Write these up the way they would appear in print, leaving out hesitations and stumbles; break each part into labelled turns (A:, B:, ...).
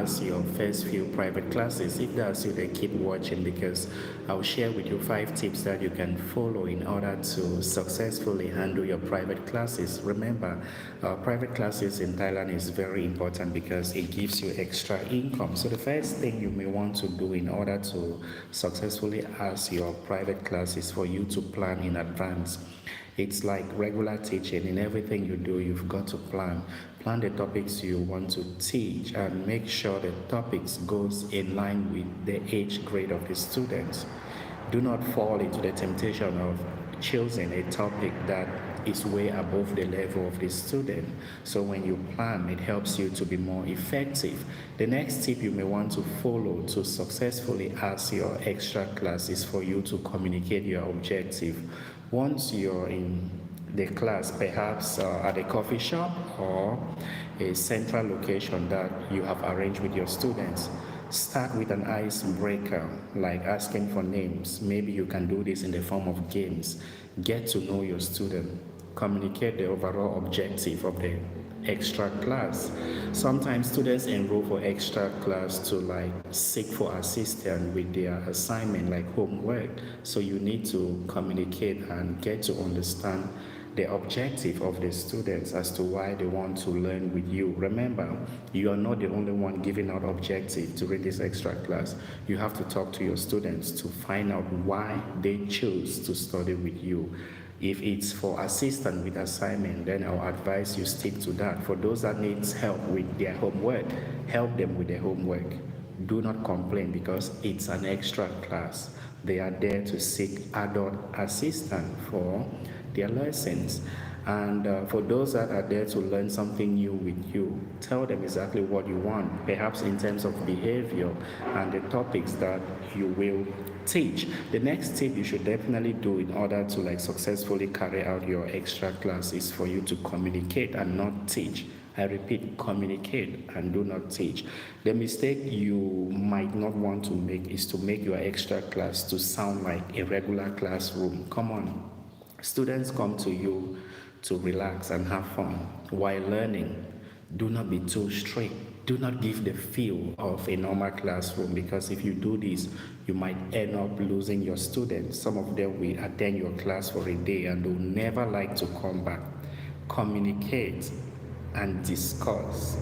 A: pass your first few private classes. If that's you, then keep watching, because I'll share with you 5 tips that you can follow in order to successfully handle your private classes. Remember, private classes in Thailand is very important because it gives you extra income. So the first thing you may want to do in order to successfully ask your private class is for you to plan in advance. It's like regular teaching. In everything you do, you've got to plan. Plan the topics you want to teach and make sure the topics goes in line with the age grade of the students. Do not fall into the temptation of choosing a topic that is way above the level of the student. So when you plan, it helps you to be more effective. The next tip you may want to follow to successfully ask your extra class is for you to communicate your objective. Once you're in the class, perhaps at a coffee shop or a central location that you have arranged with your students, start with an icebreaker, like asking for names. Maybe you can do this in the form of games. Get to know your student. Communicate the overall objective of the extra class. Sometimes students enroll for extra class to like seek for assistance with their assignment, like homework. So you need to communicate and get to understand the objective of the students as to why they want to learn with you. Remember, you are not the only one giving out objective during this extra class. You have to talk to your students to find out why they choose to study with you. If it's for assistance with assignment, then I'll advise you stick to that. For those that needs help with their homework, help them with their homework. Do not complain because it's an extra class. They are there to seek adult assistance for their lessons. And for those that are there to learn something new with you, tell them exactly what you want, perhaps in terms of behavior and the topics that you will teach. The next tip you should definitely do in order to like successfully carry out your extra class is for you to communicate and not teach. I repeat, communicate and do not teach. The mistake you might not want to make is to make your extra class to sound like a regular classroom. Come on. Students come to you to relax and have fun while learning. Do not be too strict. Do not give the feel of a normal classroom, because if you do this, you might end up losing your students. Some of them will attend your class for a day and will never like to come back. Communicate and discuss.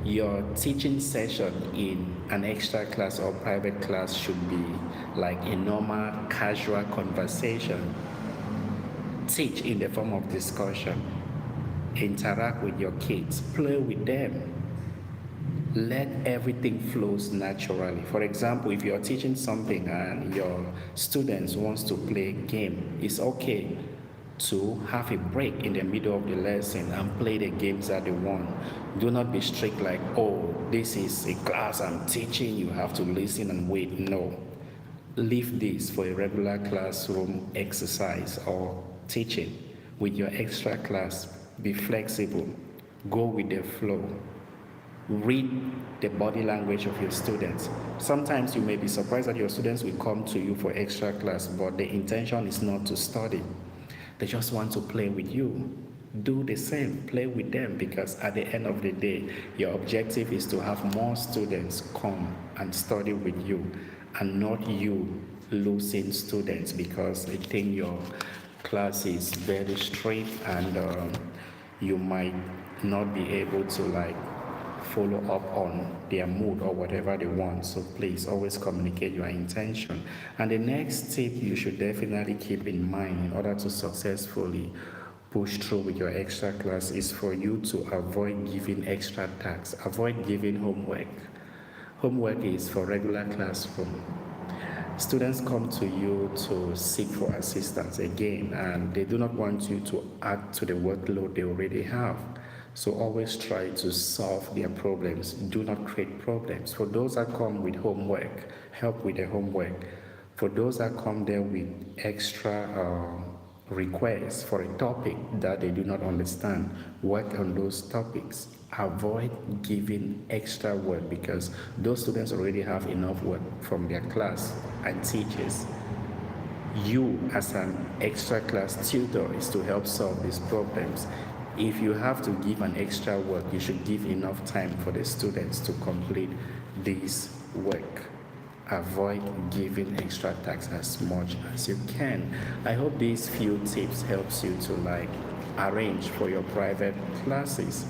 A: Your teaching session in an extra class or private class should be like a normal, casual conversation. Teach in the form of discussion. Interact with your kids. Play with them. Let everything flows naturally. For example, if you're teaching something and your students wants to play a game, it's okay to have a break in the middle of the lesson and play the games that they want. Do not be strict like, oh, this is a class I'm teaching, you have to listen and wait. No. Leave this for a regular classroom exercise or teaching. With your extra class, be flexible. Go with the flow. Read the body language of your students. Sometimes you may be surprised that your students will come to you for extra class, but the intention is not to study. They just want to play with you. Do the same, play with them, because at the end of the day, your objective is to have more students come and study with you and not you losing students because they think your class is very strict and you might not be able to like follow up on their mood or whatever they want. So please always communicate your intention. And the next tip you should definitely keep in mind in order to successfully push through with your extra class is for you to avoid giving extra tasks. Avoid giving homework. Homework is for regular classroom. Students come to you to seek for assistance again, and they do not want you to add to the workload they already have. So always try to solve their problems. Do not create problems. For those that come with homework, help with the homework. For those that come there with extra requests for a topic that they do not understand, work on those topics. Avoid giving extra work because those students already have enough work from their class and teachers. You as an extra class tutor is to help solve these problems. If you have to give an extra work, you should give enough time for the students to complete this work. Avoid giving extra tax as much as you can. I hope these few tips helps you to like arrange for your private classes,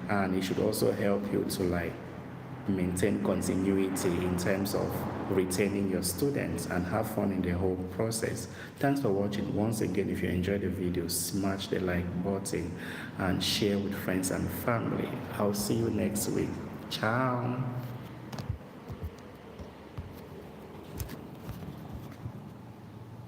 A: and it should also help you to like maintain continuity in terms of retaining your students and have fun in the whole process. Thanks for watching. Once again, if you enjoyed the video, smash the like button and share with friends and family. I'll see you next week. Ciao.